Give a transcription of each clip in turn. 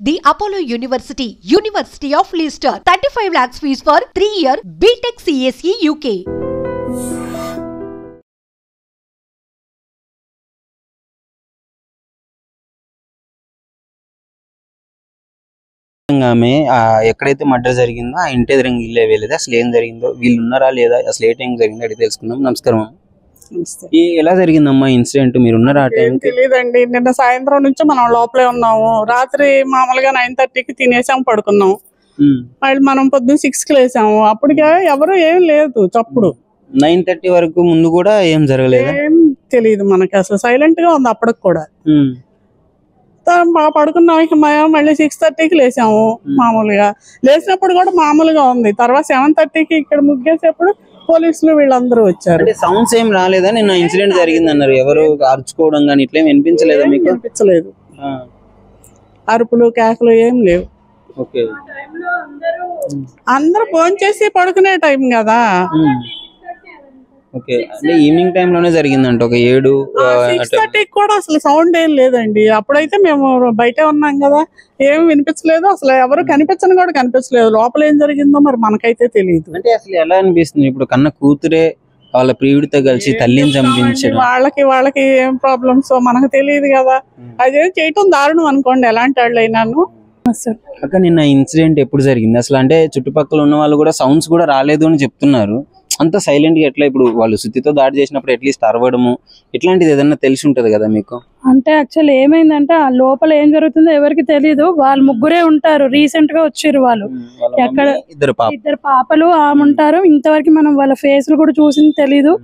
The Apollo University, University of Leicester, 35 lakhs fees for 3-year BTech CSE UK. ఆమె ఎక్కడైతే murder జరిగిందో ఆ ఇంటి ఎదురుగా ఇల్లే వెళ్ళేది. అసలు ఏం జరిగిందో, వీళ్ళు ఉన్నారా లేదా, అసలు ఏ టైం జరిగిందో అడిగి తెలుసుకుందాం. నమస్కారం. ఎలా జరిగిందమ్మా ఇన్సిడెంట్? మీరు ఉన్నారా ఆ టైం? తెలియదండి. నిన్న సాయంత్రం నుంచి మనం లోపలే ఉన్నాము. రాత్రి మామూలుగా 9:30కి తినేసాం, పడుకున్నాం. మళ్ళీ మనం పొద్దున్న 6కి లేసాము. అప్పటికే ఎవరు ఏం లేదు చప్పుడు. 9:30 వరకు ముందు కూడా ఏం జరగలేదు. ఏం తెలియదు మనకి, అసలు సైలెంట్ గా ఉంది అప్పటికి కూడా. పడుకున్నాం. ఇక మళ్ళీ 6:30కి లేసాము. మామూలుగా లేచినప్పుడు కూడా మామూలుగా ఉంది. తర్వాత 7:30కి ఇక్కడ ముగ్గేసేప్పుడు పోలీసులు వీళ్ళందరూ వచ్చారు. సౌండ్స్ ఏం రాలేదా? నిన్న ఇన్సిడెంట్ జరిగింది అన్నారు. ఎవరు అరుచుకోవడం కానీ ఇట్లా వినిపించలేదా మీకు? వినిపించలేదు. అరుపులు కేకలు ఏం లేవు. అందరూ ఫోన్ చేసి పడుకునే టైం కదా. ఓకే, అంటే ఈవినింగ్ టైం లోనే జరిగిందంట. ఒక 7:30 కూడా అసలు సౌండ్ ఏం లేదండి. అప్పుడైతే మేము బయటే ఉన్నాం కదా, ఏం వినిపించలేదు. అసలు ఎవరు కనిపించని కూడా కనిపించలేదు. లోపల ఏం జరిగిందో మరి మనకైతే తెలియదు. అంటే అసలు ఎలా అనిపిస్తుంది ఇప్పుడు? కన్న కూతురే వాళ్ళ ప్రియుడితో కలిసి తల్లిని చంపించడం, వాళ్ళకి ఏం ప్రాబ్లమ్స్ మనకు తెలియదు కదా. అదేం చేయటం దారుణం అనుకోండి, ఎలాంటి వాళ్ళు అయినాను. అక్క, నిన్న ఇన్సిడెంట్ ఎప్పుడు జరిగింది అసలు? అంటే చుట్టుపక్కల ఉన్న వాళ్ళు కూడా సౌండ్స్ కూడా రాలేదు అని చెప్తున్నారు. అంత సైలెంట్ గా ఎట్లా? ఇప్పుడు వాళ్ళు సుత్తితో దాడి చేసినప్పుడు అట్లీస్ట్ అరవడము ఇట్లాంటిది ఏదన్నా తెలిసి ఉంటది కదా మీకు? అంటే యాక్చువల్లీ ఏమైందంటే ఆ లోపల ఏం జరుగుతుందో ఎవరికి తెలీదు. వాళ్ళు ముగ్గురే ఉంటారు. రీసెంట్ గా వచ్చారు వాళ్ళు. ఎక్కడ ఇద్దరు పాపలు ఆమె ఉంటారు. ఇంతవరకు మనం వాళ్ళ ఫేస్లు కూడా చూసింది తెలీదు.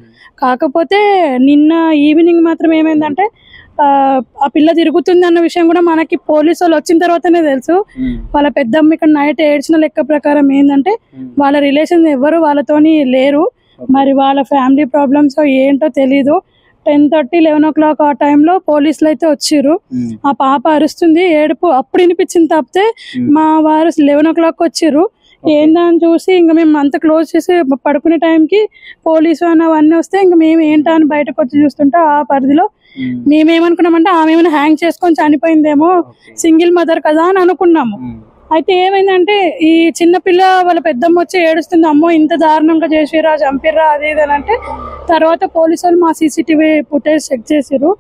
కాకపోతే నిన్న ఈవినింగ్ మాత్రం ఏమైందంటే ఆ పిల్ల తిరుగుతుంది అన్న విషయం కూడా మనకి పోలీసు వాళ్ళు వచ్చిన తర్వాతనే తెలుసు. వాళ్ళ పెద్దమ్మ ఇక్కడ నైట్ ఏడ్చిన లెక్క ప్రకారం ఏంటంటే వాళ్ళ రిలేషన్ ఎవరు వాళ్ళతోని లేరు. మరి వాళ్ళ ఫ్యామిలీ ప్రాబ్లమ్స్ ఏంటో తెలీదు. 10:30, 11 o'clock ఆ టైంలో పోలీసులు అయితే వచ్చిర్రు. ఆ పాప అరుస్తుంది, ఏడుపు అప్పుడు వినిపించింది. తప్పితే మా వారు 11 o'clock వచ్చిర్రు. ఏందని చూసి ఇంకా మేము అంత క్లోజ్ చేసి పడుకునే టైంకి పోలీసు అని అవన్నీ వస్తే ఇంకా మేము ఏంటా అని బయటకు వచ్చి చూస్తుంటే ఆ పరిధిలో మేమేమనుకున్నామంటే ఆమె ఏమైనా హ్యాంగ్ చేసుకొని చనిపోయిందేమో, సింగిల్ మదర్ కదా అని అనుకున్నాము. అయితే ఏమైందంటే ఈ చిన్నపిల్ల వాళ్ళ పెద్దమ్మ వచ్చి ఏడుస్తుంది, అమ్మో ఇంత దారుణంగా చేసిరా, చంపిర్రా, అది ఇది అని అంటే. తర్వాత పోలీసు వాళ్ళు మా CCTV ఫుటేజ్ చెక్ చేసిరు.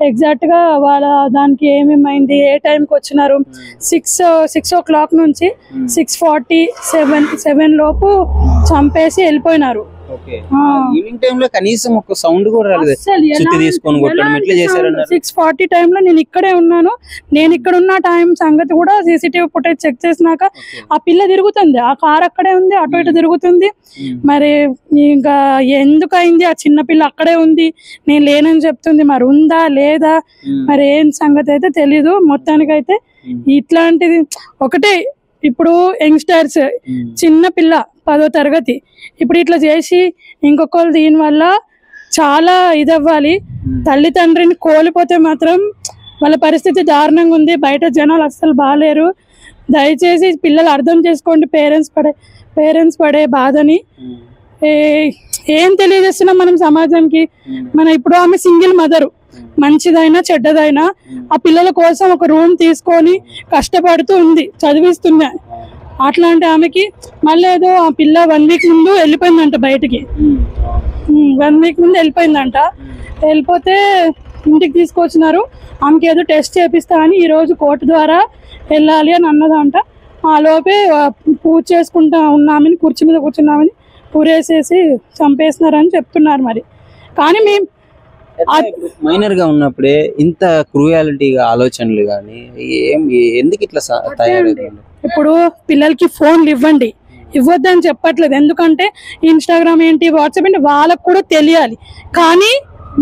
ఎగ్జాక్ట్ గా వాళ్ళ దానికి ఏమేమైంది, ఏ టైంకి వచ్చినారు. 6 o'clock నుంచి 6:47 లోపు చంపేసి వెళ్ళిపోయినారు. ఈవినింగ్ టైం లో కనీసం ఒక సౌండ్ కూడా రాలేదు. 6:40 టైంలో నేను ఇక్కడే ఉన్నాను. నేను ఇక్కడ ఉన్న టైం సంగతి కూడా CCTV ఫుటేజ్ చెక్ చేసినాక ఆ పిల్ల తిరుగుతుంది, ఆ కార్ అక్కడే ఉంది, అటు ఇటు తిరుగుతుంది. మరి ఇంకా ఎందుకు అయింది? ఆ చిన్న పిల్ల అక్కడే ఉంది, నేను లేనని చెప్తుంది. మరి ఉందా లేదా, మరి ఏం సంగతి అయితే తెలీదు. మొత్తానికైతే ఇట్లాంటిది ఒకటే. ఇప్పుడు యంగ్స్టర్స్, చిన్న పిల్ల 10వ తరగతి, ఇప్పుడు ఇట్లా చేసి ఇంకొకరు దీని వల్ల చాలా ఇదవ్వాలి. తల్లిదండ్రిని కోల్పోతే మాత్రం వాళ్ళ పరిస్థితి దారుణంగా ఉంది. బయట జనాలు అస్సలు బాగాలేరు. దయచేసి పిల్లలు అర్థం చేసుకోండి, పేరెంట్స్ పడే బాధని. ఏం తెలియజేస్తున్నాం మనం సమాజానికి? మన ఇప్పుడు ఆమె సింగిల్ మదరు, మంచిదైనా చెడ్డదైనా ఆ పిల్లల కోసం ఒక రూమ్ తీసుకొని కష్టపడుతూ ఉంది, చదివిస్తున్నా. అట్లాంటి ఆమెకి మళ్ళీ ఏదో ఆ పిల్ల 1 week ముందు వెళ్ళిపోయిందంట బయటికి. 1 week ముందు వెళ్ళిపోయిందంట. వెళ్ళిపోతే ఇంటికి తీసుకొచ్చినారు. ఆమెకి ఏదో టెస్ట్ చేపిస్తా అని ఈరోజు కోర్టు ద్వారా వెళ్ళాలి అని అన్నదంట. ఆ లోపే పూజ చేసుకుంటా ఉన్నామని, కుర్చీ మీద కూర్చున్నామని పూరేసేసి చంపేస్తున్నారని చెప్తున్నారు. మరి కానీ మేము మైనర్ గా ఉన్నప్పుడే ఇంత క్రూయాలిటీగా ఆలోచనలు కానీ ఎందుకు ఇట్లా తయారైంది? ఇప్పుడు పిల్లలకి ఫోన్లు ఇవ్వండి, ఇవ్వద్దని చెప్పట్లేదు. ఎందుకంటే ఇన్స్టాగ్రామ్ ఏంటి, వాట్సాప్ ఏంటి వాళ్ళకు కూడా తెలియాలి. కానీ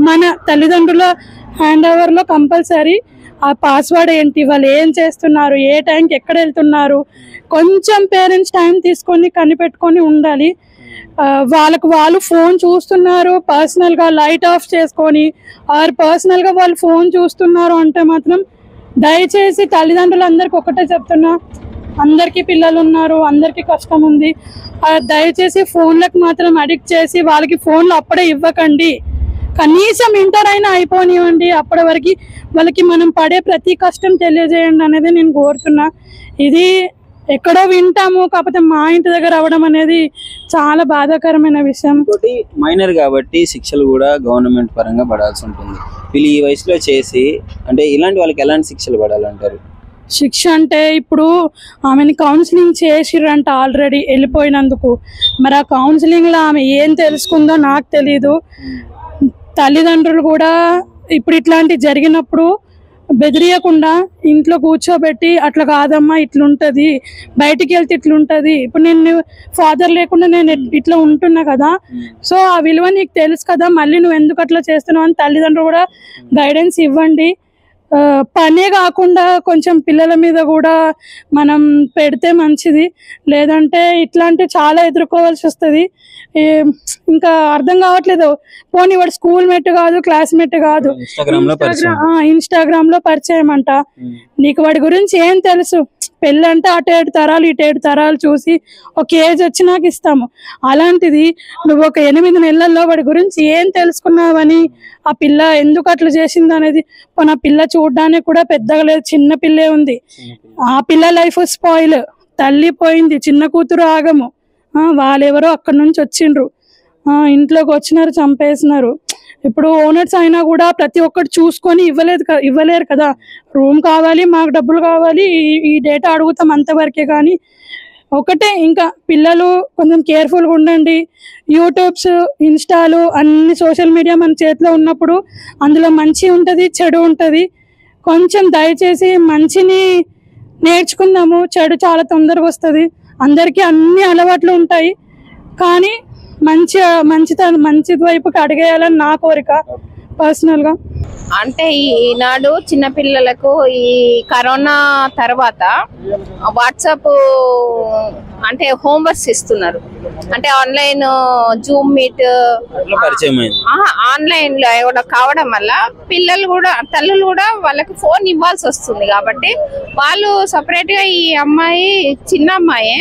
మన తల్లిదండ్రుల హ్యాండ్ ఓవర్ లో కంపల్సరీ ఆ పాస్వర్డ్ ఏంటి, వాళ్ళు ఏం చేస్తున్నారు, ఏ టైంకి ఎక్కడ వెళ్తున్నారు, కొంచెం పేరెంట్స్ టైం తీసుకొని కనిపెట్టుకొని ఉండాలి. వాళ్ళకు వాళ్ళు ఫోన్ చూస్తున్నారు, పర్సనల్ గా లైట్ ఆఫ్ చేసుకొని ఆర్ పర్సనల్ గా వాళ్ళు ఫోన్ చూస్తున్నారు అంటే మాత్రం దయచేసి తల్లిదండ్రులందరికీ ఒకటే చెప్తున్నా, అందరికీ పిల్లలు ఉన్నారు, అందరికీ కష్టం ఉంది. దయచేసి ఫోన్లకు మాత్రం అడిక్ట్ చేసి వాళ్ళకి ఫోన్లు అప్పుడే ఇవ్వకండి. కనీసం ఇంటర్ అయినా అయిపోనివ్వండి, అప్పటి వరకు వాళ్ళకి మనం పడే ప్రతి కష్టం తెలియజేయండి అనేది నేను కోరుతున్నా. ఇది ఎక్కడో వింటాము, కాకపోతే మా ఇంటి దగ్గర అవడం అనేది చాలా బాధాకరమైన విషయం. ఇంకోటి మైనర్ కాబట్టి శిక్షలు కూడా గవర్నమెంట్ పరంగా పడాల్సి ఉంటుంది. వీళ్ళు ఈ వయసులో చేసి అంటే ఇలాంటి వాళ్ళకి ఎలాంటి శిక్షలు పడాలంటారు? శిక్ష అంటే ఇప్పుడు ఆమెని కౌన్సిలింగ్ చేసిర్రంట ఆల్రెడీ వెళ్ళిపోయినందుకు. మరి ఆ కౌన్సిలింగ్లో ఆమె ఏం తెలుసుకుందో నాకు తెలీదు. తల్లిదండ్రులు కూడా ఇప్పుడు ఇట్లాంటి జరిగినప్పుడు బెదిరియకుండా ఇంట్లో కూర్చోబెట్టి అట్లా కాదమ్మా ఇట్లుంటది, బయటికి వెళ్తే ఇట్లుంటది, ఇప్పుడు నేను ఫాదర్ లేకుండా నేను ఇట్లా ఉంటున్నా కదా, సో ఆ విలువ నీకు తెలుసు కదా, మళ్ళీ నువ్వు ఎందుకు అట్లా చేస్తున్నావు అని తల్లిదండ్రులు కూడా గైడెన్స్ ఇవ్వండి. పనే కాకుండా కొంచెం పిల్లల మీద కూడా మనం పెడితే మంచిది, లేదంటే ఇట్లాంటి చాలా ఎదుర్కోవాల్సి వస్తుంది. ఇంకా అర్థం కావట్లేదు. పోనీ వాడు స్కూల్ మేట్ కాదు, క్లాస్మేట్ కాదు, ఇన్స్టాగ్రామ్ లో పరిచయం అంట. నీకు వాడి గురించి ఏం తెలుసు? పెళ్ళి అంటే అటు 7 తరాలు ఇటు 7 తరాలు చూసి ఒక ఏజ్ వచ్చినాక ఇస్తాము. అలాంటిది నువ్వు ఒక 8 నెలల్లో వాడి గురించి ఏం తెలుసుకున్నావని ఆ పిల్ల ఎందుకు అట్లా చేసింది అనేది. ఆ పిల్ల చూడడానికి కూడా పెద్దగా లేదు, చిన్న పిల్లే ఉంది. ఆ పిల్ల లైఫ్ స్పాయిల్, తల్లి పోయింది, చిన్న కూతురు ఆగము. వాళ్ళెవరో అక్కడ నుంచి వచ్చిండ్రు, ఇంట్లోకి వచ్చినారు, చంపేసినారు. ఇప్పుడు ఓనర్స్ అయినా కూడా ప్రతి ఒక్కటి చూసుకొని ఇవ్వలేరు కదా. రూమ్ కావాలి, మాకు డబ్బులు కావాలి, ఈ డేటా అడుగుతాం అంతవరకే. కానీ ఒకటే, ఇంకా పిల్లలు కొంచెం కేర్ఫుల్గా ఉండండి. యూట్యూబ్స్, ఇన్స్టాలు, అన్ని సోషల్ మీడియా మన చేతిలో ఉన్నప్పుడు అందులో మంచి ఉంటుంది, చెడు ఉంటుంది. కొంచెం దయచేసి మంచిని నేర్చుకుందాము, చెడు చాలా తొందరగా వస్తుంది. అందరికీ అన్ని అలవాట్లు ఉంటాయి, కానీ మంచి వైపుకి అడిగేయాలని నా కోరిక పర్సనల్ గా. అంటే ఈనాడు చిన్నపిల్లలకు ఈ కరోనా తర్వాత వాట్సాప్ అంటే హోంవర్క్స్ ఇస్తున్నారు. అంటే ఆన్లైన్ జూమ్ మీట్ ఆన్లైన్ లో కావడం వల్ల పిల్లలు కూడా తల్లులు కూడా వాళ్ళకి ఫోన్ ఇవ్వాల్సి వస్తుంది. కాబట్టి వాళ్ళు సపరేట్ గా ఈ అమ్మాయి చిన్న అమ్మాయి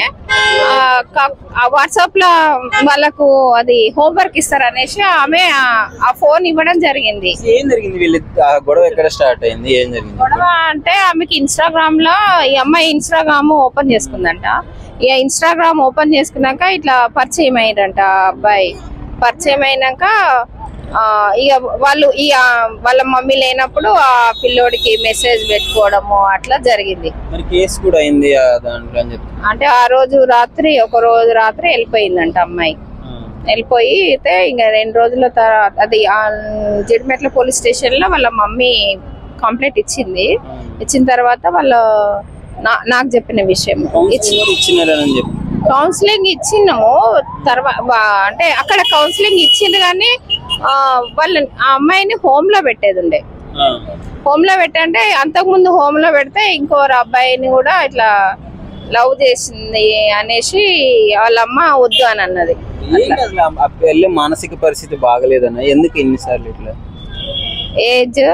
వాట్సాప్ లో వాళ్ళకు అది హోంవర్క్ ఇస్తారు అనేసి ఆమె ఆ ఫోన్ ఇవ్వడం జరిగింది. గొడవ ఎక్కడ స్టార్ట్ అయింది, ఏం జరిగింది? గొడవ అంటే ఆమెకి ఇన్స్టాగ్రామ్ లో ఈ అమ్మాయి ఇన్స్టాగ్రామ్ ఓపెన్ చేసుకుందంట. ఇక ఇన్స్టాగ్రామ్ ఓపెన్ చేసుకున్నాక ఇట్లా పరిచయం అయ్యారంట. అబ్బాయి పరిచయం అయినాక ఇక వాళ్ళు వాళ్ళ మమ్మీ లేనప్పుడు ఆ పిల్లోడికి మెసేజ్ పెట్టుకోవడము అట్లా జరిగింది. అంటే ఆ రోజు రాత్రి వెళ్ళిపోయిందంట అమ్మాయి. వెళ్ళిపోయి అయితే ఇంకా 2 రోజుల తర్వాత అది జిడిమెట్ల పోలీస్ స్టేషన్ లో వాళ్ళ మమ్మీ కంప్లైంట్ ఇచ్చింది. ఇచ్చిన తర్వాత వాళ్ళ నాకు చెప్పిన విషయం కౌన్సిలింగ్ ఇచ్చినాము. తర్వాత అంటే అక్కడ కౌన్సిలింగ్ ఇచ్చింది కానీ వాళ్ళ ఆ అమ్మాయిని హోమ్ లో పెట్టేది ఉండే. హోమ్ లో పెట్టంటే అంతకుముందు హోమ్ లో పెడితే ఇంకోరు అబ్బాయిని కూడా ఇట్లా లవ్ చేసింది అనేసి వాళ్ళ అమ్మ వద్దు అని అన్నది. మానసిక పరిస్థితి బాగలేదన్న ఎందుకు ఎన్నిసార్లు ఇట్లా? ఏజ్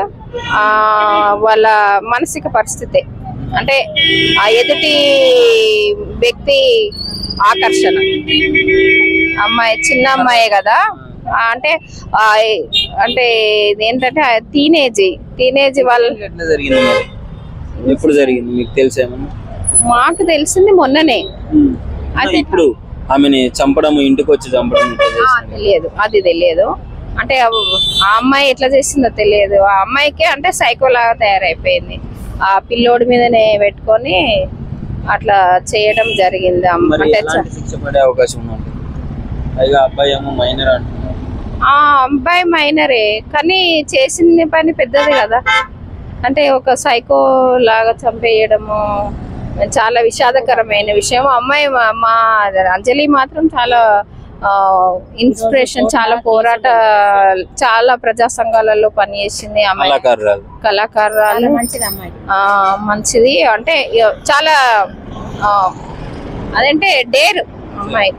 వాళ్ళ మానసిక పరిస్థితి అంటే ఆ ఎదుటి వ్యక్తి ఆకర్షణ. అమ్మాయి చిన్న అమ్మాయే కదా, అంటే అంటే ఏంటంటే టీనేజ్ వాళ్ళ. ఎప్పుడు జరిగింది మీకు తెలిసేమన్నా? మాకు తెలిసింది మొన్ననే. అది ఇప్పుడు ఆమెని చంపడం, ఇంటికి వచ్చి చంపడం తెలియదు. అంటే ఆ అమ్మాయి ఎట్లా చేసిందో తెలియదు. ఆ అమ్మాయికి అంటే సైకోలాగా తయారైపోయింది. ఆ పిల్లోడి మీదనే పెట్టుకొని అట్లా చేయడం జరిగింది. ఆ అబ్బాయి మైనరే కానీ చేసిన పని పెద్దది కదా. అంటే ఒక సైకో లాగా చంపేయడము చాలా విషాదకరమైన విషయం. అమ్మాయి మా అంజలి మాత్రం చాలా ఇన్స్పిరేషన్, చాలా పోరాట, చాలా ప్రజా సంఘాలలో పనిచేసింది. అమ్మాయి కళాకారురాలు, మంచిది. అంటే చాలా అదంటే డేర్ అమ్మాయి.